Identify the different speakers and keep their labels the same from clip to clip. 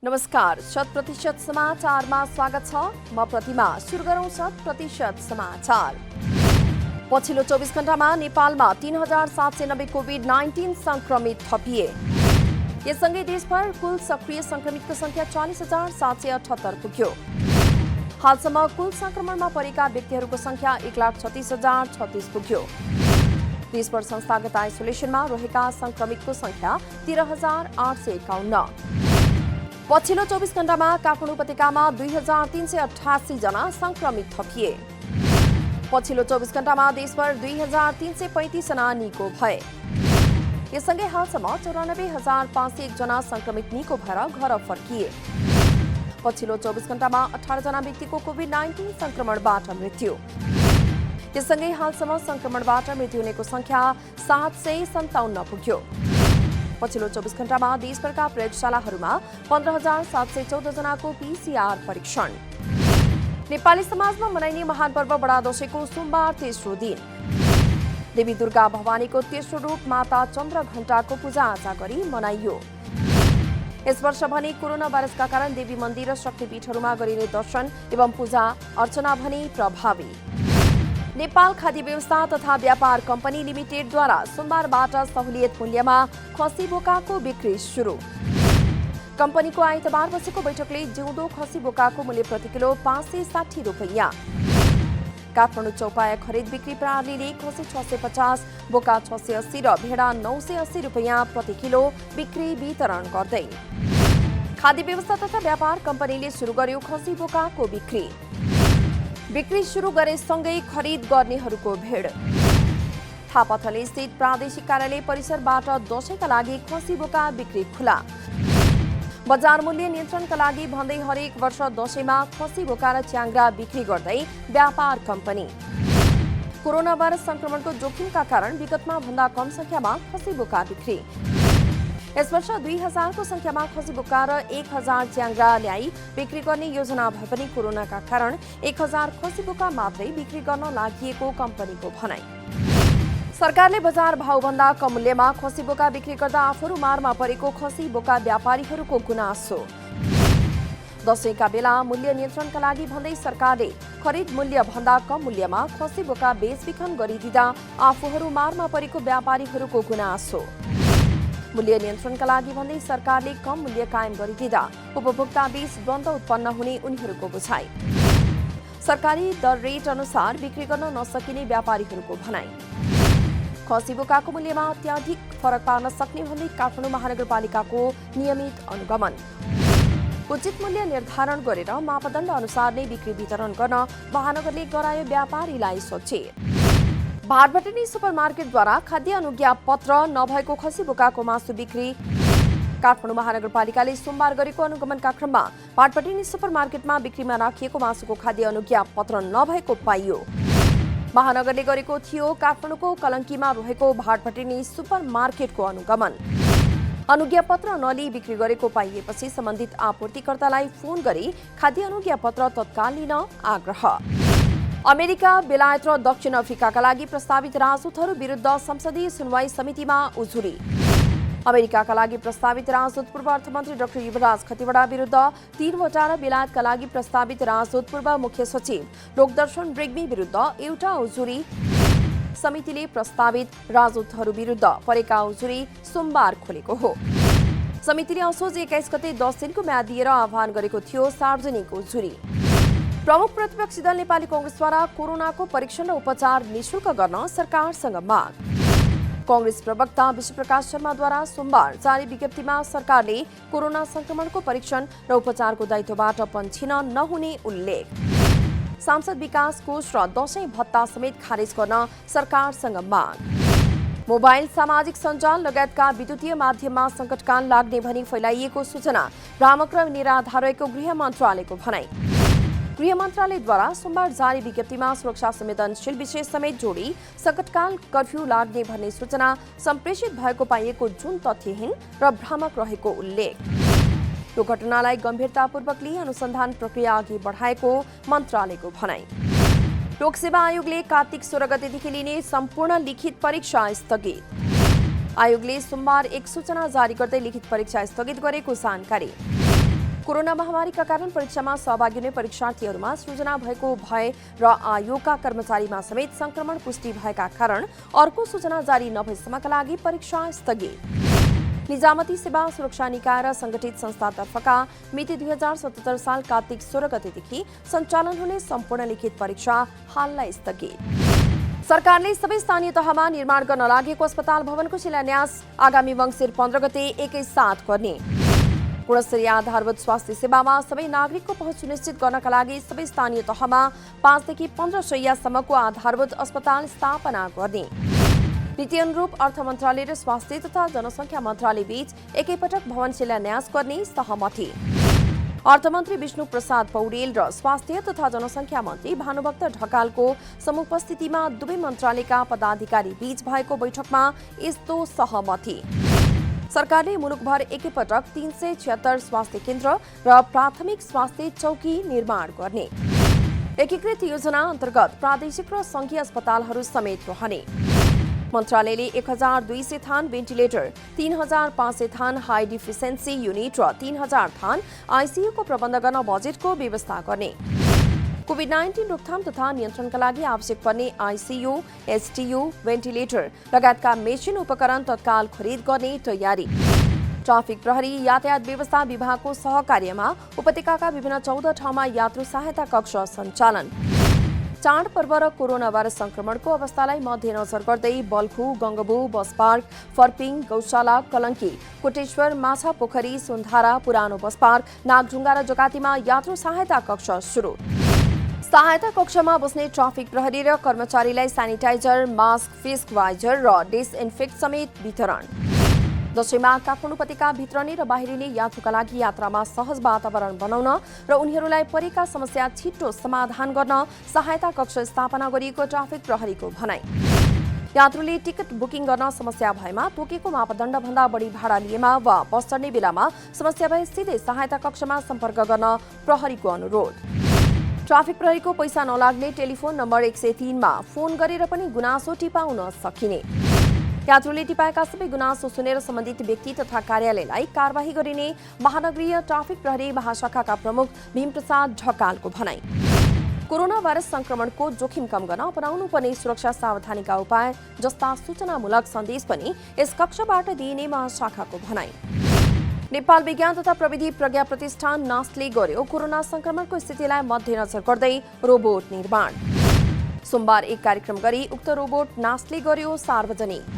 Speaker 1: नमस्कार, 100% समाचारमा स्वागत छ। म प्रतिमा। सुरु गरौं 100% समाचार। पछिल्लो 24 घण्टामा नेपालमा 3790 कोभिड-19 संक्रमित थपिए। यससँगै देशभर कुल सक्रिय संक्रमितको संख्या 40778 पुग्यो। हालसम्म कुल संक्रमणमा परेका व्यक्तिहरूको संख्या 1,36,036 पुग्यो। देशभर संस्थागत आइसोलेसनमा रहेका संक्रमितको संख्या 13,851। पछिल्लो 24 घण्टामा काठमाडौँ उपत्यकामा 2388 जना संक्रमित थपिए। पछिल्लो 24 घण्टामा देशभर 2335 जना निको भए। यससँगै हालसम्म 94,501 जना संक्रमित निको भएर घर फर्किए। पछिल्लो 24 घण्टामा 18 जना व्यक्तिको कोभिड-19 संक्रमणबाट मृत्यु। यससँगै हालसम्म संक्रमणबाट मृत्यु हुनेको संख्या 757 पुग्यो। पछिल्लो 24 घण्टामा देशभरका प्रयोगशालाहरूमा 15,714 जनाको पीसीआर परीक्षण। नेपाली समाजमा मनाइने महान पर्व बडा दशैंको सोमबार तेस्रो दिन। देवी दुर्गा भवानीको तेस्रो रूप माता चन्द्र घण्टाको पूजाआजा गरी मनाइयो। यस वर्ष भने कोरोना भाइरसका कारण देवी मन्दिर र शक्तिपीठहरूमा गरिने दर्शन एवं पूजा अर्चना भने प्रभावी। नेपाल खाद्य व्यवस्था तथा व्यापार कम्पनी लिमिटेडद्वारा सोमबारबाट सहुलियत मूल्यमा खसी बोकाको बिक्री सुरु। कम्पनीको आइतबार बसेको बैठकले जिउँदो खसी बोकाको मूल्य प्रति किलो 560 रुपैयाँ। काठमाडौँ चौपाया खरिद बिक्री प्रणालीले खसी 650, बोका 680 र भेडा 980 रुपैयाँ प्रति किलो बिक्री वितरण गर्दै। खाद्य व्यवस्था तथा व्यापार कम्पनीले सुरु गर्यो खसी बोकाको बिक्री। बिक्री सुरु गरेसँगै खरिद गर्नेहरूको भिड। थापाथली स्थित प्रादेशिक कार्यालय परिसरबाट दशैंका लागि खसी बोका बिक्री खुला। बजार मूल्य नियन्त्रणका लागि भन्दै हरेक वर्ष दशैंमा खसी बोका र च्याङ्ग्रा बिक्री गर्दै व्यापार कम्पनी। कोरोना भाइरस संक्रमणको जोखिमका कारण विगतमा भन्दा कम संख्यामा खसी बोका बिक्री। यस वर्ष 2000 को संख्यामा खसी बोका र 1000 च्याङ्ग्रा ल्याई बिक्री गर्ने योजना भए पनि कोरोनाका कारण 1000 खसी बोका मात्रै बिक्री गर्न लागि कम्पनीको भनाई। सरकारले बजार भावभन्दा कम मूल्यमा खसी बोका बिक्री गर्दा आफूहरू मारमा परेको खसी बोका व्यापारीहरूको गुनासो। दशैंका बेला मूल्य नियन्त्रणका लागि भन्दै सरकारले खरिद मूल्य भन्दा कम मूल्यमा खसी बोका बेचबिखन गरिदिँदा आफूहरू मारमा परेको व्यापारीहरूको गुनासो। मूल्य नियन्त्रणका लागि भन्दै सरकारले कम मूल्य कायम गरिदिँदा उपभोक्ता बीच द्वन्द्व उत्पन्न हुने उनीहरूको बुझाइ। सरकारी दर रेट अनुसार बिक्री गर्न नसकिने व्यापारीहरूको भनाई। खसी बोकाको मूल्यमा अत्याधिक फरक पार्न सक्ने भन्दै काठमाडौँ महानगरपालिकाको नियमित अनुगमन। उचित मूल्य निर्धारण गरेर मापदण्ड अनुसार नै बिक्री वितरण गर्न महानगरले गरायो व्यापारीलाई सचेत। भाटभटेनी सुपरमार्केटद्वारा खाद्य अनुज्ञा पत्र नभएको खसी बोकाको मासु बिक्री। काठमाडौँ महानगरपालिकाले सोमबार गरेको अनुगमनका क्रममा भाटभटेनी सुपरमार्केटमा बिक्रीमा राखिएको मासुको खाद्य अनुज्ञा पत्र नभएको पाइयो। महानगरले गरेको थियो काठमाडौँको कलङ्कीमा रहेको भाटभटेनी सुपरमार्केटको अनुगमन। अनुज्ञा पत्र नलिई बिक्री गरेको पाइएपछि सम्बन्धित आपूर्तिकर्तालाई फोन गरी खाद्य अनुज्ञा पत्र तत्काल लिन आग्रह। अमेरिका, बेलायत र दक्षिण अफ्रिकाका लागि प्रस्तावित राजदूतहरू विरुद्ध संसदीय सुनवाई समितिमा उजुरी। अमेरिकाका लागि प्रस्तावित राजदूत पूर्व अर्थमन्त्री डाक्टर युवराज खतिवडा विरुद्ध 3वटा र बेलायतका लागि प्रस्तावित राजदूत पूर्व मुख्य सचिव लोकदर्शन रेग्मी विरुद्ध एउटा उजुरी। समितिले प्रस्तावित राजदूतहरू विरुद्ध परेका उजुरी सोमबार खोलेको हो। समितिले असोज 21 गते 10 दिनको म्याद दिएर आह्वान गरेको थियो सार्वजनिक उजुरी। प्रमुख प्रतिपक्षी दल नेपाली कांग्रेसद्वारा कोरोनाको परीक्षण र उपचार निशुल्क गर्न सरकारसँग माग। कांग्रेस प्रवक्ता विश्वप्रकाश शर्माद्वारा सोमबार जारी विज्ञप्तिमा सरकारले कोरोना संक्रमणको परीक्षण र उपचारको दायित्वबाट पन्छिन नहुने उल्लेख। सांसद विकास कोष र दशैं भत्ता समेत खारेज गर्न सरकारसँग माग। मोबाइल, सामाजिक सञ्जाल लगायतका विद्युतीय माध्यममा संकटकाल लाग्ने भनी फैलाइएको सूचना भ्रामक र निराधार रहेको गृह मन्त्रालयको भनाई। गृह मन्त्रालयद्वारा सोमबार जारी विज्ञप्तिमा सुरक्षा संवेदनशील विषय समेत जोडी संकटकाल कर्फ्यू लाग्ने भन्ने सूचना सम्प्रेषित भएको पाइएको जुन तथ्यहीन र भ्रामक रहेको उल्लेख। यो घटनालाई गम्भीरतापूर्वक लिई अनुसन्धान प्रक्रिया अघि बढाएको मन्त्रालयको भनाई। लोकसेवा आयोगले कार्तिक 16 गतेदेखि लिने सम्पूर्ण लिखित परीक्षा स्थगित। आयोगले सोमबार एक सूचना जारी गर्दै लिखित परीक्षा स्थगित गरेको जानकारी। कोरोना महामारीका कारण परीक्षामा सहभागी हुने परीक्षार्थीहरूमा सृजना भएको भय र आयोगका कर्मचारीमा समेत संक्रमण पुष्टि भएका कारण अर्को सूचना जारी नभएसम्मका लागि परीक्षा स्थगित। निजामती सेवा सुरक्षा निकाय र संगठित संस्थातर्फका मिति 2077 साल कार्तिक 16 गतेदेखि सञ्चालन हुने सम्पूर्ण लिखित परीक्षा हाललाई स्थगित। सरकारले सबै स्थानीय तहमा निर्माण गर्न लागेको अस्पताल भवनको शिलान्यास आगामी मङ्सिर 15 गते एकैसाथ गर्ने। गुणस्तरीय आधारभूत स्वास्थ्य सेवामा सबै नागरिकको पहुँच सुनिश्चित गर्नका लागि सबै स्थानीय तहमा 5 देखि 15 शय्यासम्मको आधारभूत अस्पताल स्थापना गर्ने। नीति अनुरूप अर्थ मन्त्रालय र स्वास्थ्य तथा जनसङ्ख्या मन्त्रालय बीच एकैपटक भवन शिलान्यास गर्ने सहमति। अर्थमन्त्री विष्णु प्रसाद पौडेल र स्वास्थ्य तथा जनसङ्ख्या मन्त्री भानुभक्त ढकालको समुपस्थितिमा दुवै मन्त्रालयका पदाधिकारी बीच भएको बैठकमा यस्तो सहमति। सरकारले मुलुकभर एकैपटक 376 स्वास्थ्य केन्द्र र प्राथमिक स्वास्थ्य चौकी निर्माण गर्ने। एकीकृत योजना अन्तर्गत प्रादेशिक र संघीय अस्पतालहरू समेत रहने। मन्त्रालयले 1200 थान भेन्टिलेटर, 3500 थान हाई डिफिसेन्सी युनिट र 3000 थान आइसियुको प्रबन्ध गर्न बजेटको व्यवस्था गर्ने। कोभिड-19 रोकथाम तथा नियन्त्रणका लागि आवश्यक पर्ने आइसियु, एसटियु, भेन्टिलेटर लगायतका मेसिन उपकरण तत्काल खरिद गर्ने तयारी। ट्राफिक प्रहरी यातायात व्यवस्था विभागको सहकार्यमा उपत्यकाका विभिन्न 14 ठाउँमा यात्रु सहायता कक्ष सञ्चालन। चाडपर्व र कोरोना भाइरस संक्रमणको अवस्थालाई मध्यनजर गर्दै बल्खु, गङ्गबु, बस पार्क, फर्पिङ, गौशाला, कलङ्की, कोटेश्वर, माछा पोखरी, सुन्धारा, पुरानो बस पार्क, नागढुङ्गा र जकातीमा यात्रु सहायता कक्ष सुरु। सहायता कक्षमा बस्ने ट्राफिक प्रहरी र कर्मचारीलाई सेनिटाइजर, मास्क, फेस वाइजर र डिसइन्फेक्ट समेत वितरण। दशैंमा काठमाडौँ उपत्यका भित्रने र बाहिरिने यात्रुका लागि यात्रामा सहज वातावरण बनाउन र उनीहरूलाई परेका समस्या छिटो समाधान गर्न सहायता कक्ष स्थापना गरिएको ट्राफिक प्रहरीको भनाई। यात्रुले टिकट बुकिङ गर्न समस्या भएमा तोकेको मापदण्डभन्दा बढी भाडा लिएमा वा बस चढ्ने बेलामा समस्या भए सिधै सहायता कक्षमा सम्पर्क गर्न प्रहरीको अनुरोध। ट्राफिक प्रहरीको पैसा नलाग्ने टेलिफोन नम्बर 103 मा फोन गरेर पनि गुनासो टिपाउन सकिने। यात्रुले टिपाएका सबै गुनासो सुनेर सम्बन्धित व्यक्ति तथा कार्यालयलाई कारबाही गरिने महानगरीय ट्राफिक प्रहरी महाशाखाका प्रमुख भीमप्रसाद ढकालको भनाई। कोरोना भाइरस संक्रमणको जोखिम कम गर्न अपनाउनु पर्ने सुरक्षा सावधानीका उपाय जस्ता सूचनामूलक सन्देश पनि यस कक्षबाट दिइने महाशाखाको भनाई। नेपाल विज्ञान तथा प्रविधि प्रज्ञा प्रतिष्ठान नास्टले गर्यो कोरोना संक्रमणको स्थितिलाई मध्यनजर गर्दै रोबोट निर्माण। सोमबार एक कार्यक्रम गरी उक्त रोबोट नास्टले गर्यो सार्वजनिक।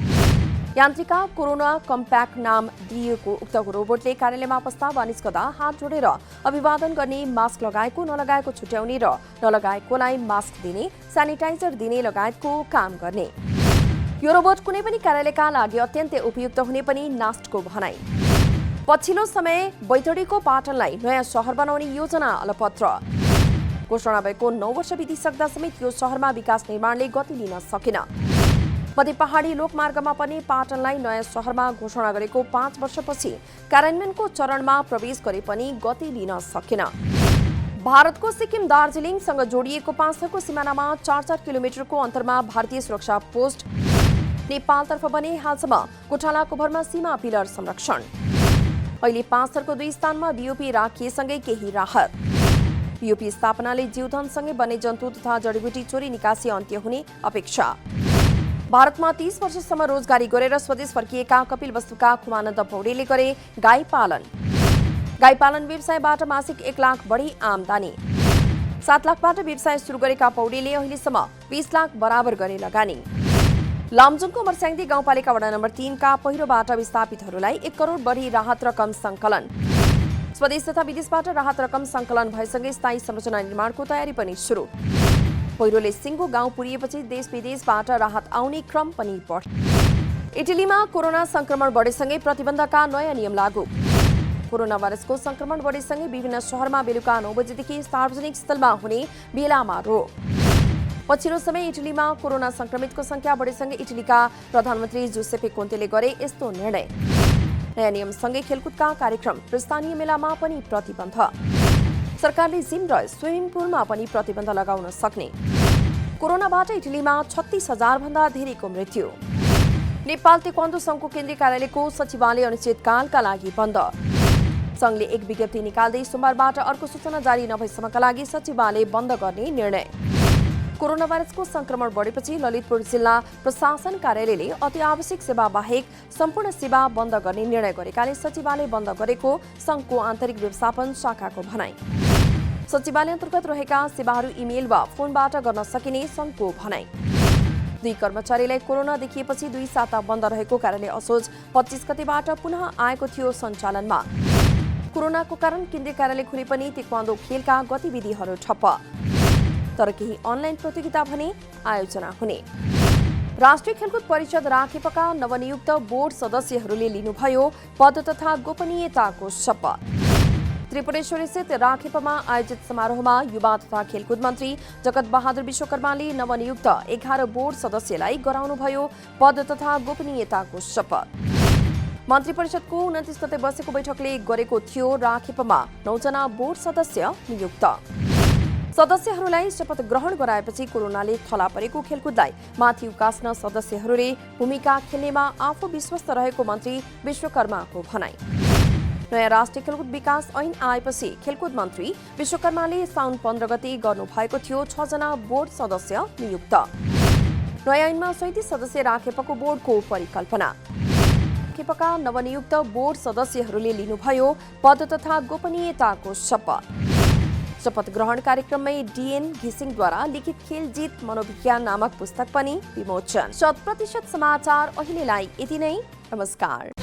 Speaker 1: यान्त्रिका कोरोना कम्प्याक्ट नाम दिएको उक्त रोबोटले कार्यालयमा प्रस्ताव निस्कदा हात जोडेर अभिवादन गर्ने, मास्क लगाएको नलगाएको छुट्याउने र नलगाएकोलाई मास्क दिने, सेनिटाइजर दिने लगायतको काम गर्ने। यो रोबोट कुनै पनि कार्यालयका लागि अत्यन्तै उपयुक्त हुने पनि नास्टको भनाई। पछिल्लो समय बैतडीको पाटनलाई नयाँ शहर बनाउने योजना अलपत्र। घोषणा भएको 9 वर्ष बितिसक्दा समेत यो शहरमा विकास निर्माणले गति लिन सकेन। मध्य पहाडी लोकमार्गमा पनि पाटनलाई नयाँ शहरमा घोषणा गरेको 5 वर्षपछि कार्यान्वयनको चरणमा प्रवेश गरे पनि गति लिन सकेन। भारतको सिक्किम दार्जिलिङसँग जोडिएको 5 थरको सिमानामा 4-4 किलोमिटरको अन्तरमा भारतीय सुरक्षा पोस्ट। नेपालतर्फ भने हालसम्म गोठालाको भरमा सीमा पिलर संरक्षण। अहिले 5 थरको 2 स्थानमा बीओपी राखिएसँगै केही राहत। बीओपी स्थापनाले जीवधनसँगै वन्यजन्तु तथा जडीबुटी चोरी निकासी अन्त्य हुने अपेक्षा। भारतमा 30 वर्षसम्म रोजगारी गरेर स्वदेश फर्किएका कपिल वस्तुका खुमानन्द पौडेलले गरे गाई पालन। गाई पालन व्यवसायबाट मासिक 1 लाख बढी आमदानी। 7 लाखबाट व्यवसाय सुरु गरेका पौडेलले अहिलेसम्म 20 लाख बराबर गरे लगानी। लामजुङको मर्स्याङदी गाउँपालिका वडा नम्बर 3 का पहिरोबाट विस्थापितहरूलाई 1 करोड बढी राहत रकम संकलन। स्वदेश तथा विदेशबाट राहत रकम संकलन भएसँगै स्थायी संरचना निर्माणको तयारी पनि सुरु। पहिरोले सिङ्गो गाउँ पुरिएपछि देश विदेशबाट राहत आउने क्रम पनि बढ्यो। इटलीमा कोरोना संक्रमण बढेसँगै प्रतिबन्धका नयाँ नियम लागू। कोरोना भाइरसको संक्रमण बढेसँगै विभिन्न शहरमा बेलुका 9 बजेदेखि सार्वजनिक स्थलमा हुने भेलामा रोक। पछिल्लो समय इटलीमा कोरोना संक्रमितको संख्या बढेसँगै इटलीका प्रधानमन्त्री जुसेपे कोन्तेले गरे यस्तो निर्णय। नयाँ नियमसँगै खेलकुदका कार्यक्रम र स्थानीय मेलामा पनि प्रतिबन्ध। सरकारले जिम र स्विमिङ पुलमा पनि प्रतिबन्ध लगाउन सक्ने। कोरोनाबाट इटलीमा 36,000 भन्दा धेरैको मृत्यु। नेपाल ताइक्वान्डो संघको केन्द्रीय कार्यालयको सचिवालय अनिश्चितकालका लागि बन्द। संघले एक विज्ञप्ति निकाल्दै सोमबारबाट अर्को सूचना जारी नभएसम्मका लागि सचिवालय बन्द गर्ने निर्णय। कोरोना भाइरसको संक्रमण बढेपछि ललितपुर जिल्ला प्रशासन कार्यालयले अति आवश्यक सेवा बाहेक सम्पूर्ण सेवा बन्द गर्ने निर्णय गरेकाले सचिवालय बन्द गरेको संघको आन्तरिक व्यवस्थापन शाखाको भनाई। सचिवालय अन्तर्गत रहेका सेवाहरू इमेल वा फोनबाट गर्न सकिने संघको भनाई। 2 कर्मचारीलाई कोरोना देखिएपछि 2 साता बन्द रहेको कार्यालय असोज 25 गतेबाट पुनः आएको थियो सञ्चालनमा। कोरोनाको कारण केन्द्रीय कार्यालय खुले पनि ताइक्वान्डो खेलका गतिविधिहरू ठप्प। तर केही अनलाइन प्रतियोगिता भने आयोजना हुने। राष्ट्रिय खेलकुद परिषद राखेपका नवनियुक्त बोर्ड सदस्यहरूले लिनुभयो पद तथा गोपनीयताको शपथ। त्रिपुरेश्वरी स्थित राखेपमा आयोजित समारोहमा युवा तथा खेलकुद मन्त्री जगत बहादुर विश्वकर्माले नवनियुक्त 11 बोर्ड सदस्यलाई गराउनुभयो पद तथा गोपनीयताको शपथ। मन्त्री परिषदको 29 गते बसेको बैठकले गरेको थियो राखेपमा 9 जना बोर्ड सदस्य नियुक्त। सदस्यहरूलाई शपथ ग्रहण गराएपछि कोरोनाले थला परेको खेलकुदलाई माथि उकास्न सदस्यहरूले भूमिका खेल्नेमा आफू विश्वस्त रहेको मन्त्री विश्वकर्माको भनाई। नयाँ राष्ट्रिय खेलकुद विकास ऐन आएपछि खेलकुद मन्त्री विश्वकर्माले साउन 15 गते गर्नुभएको थियो 6 जना बोर्ड सदस्य नियुक्त। नयाँ ऐनमा 37 सदस्य राखेपको बोर्डको परिकल्पना। राखेपका नवनियुक्त बोर्ड सदस्यहरूले लिनुभयो पद तथा गोपनीयताको शपथ। शपथ ग्रहण कार्यक्रममै डीएन घिसिङद्वारा लिखित खेल जीत मनोविज्ञान नामक पुस्तक पनि विमोचन। 100% समाचार अहिलेलाई यति नै। नमस्कार।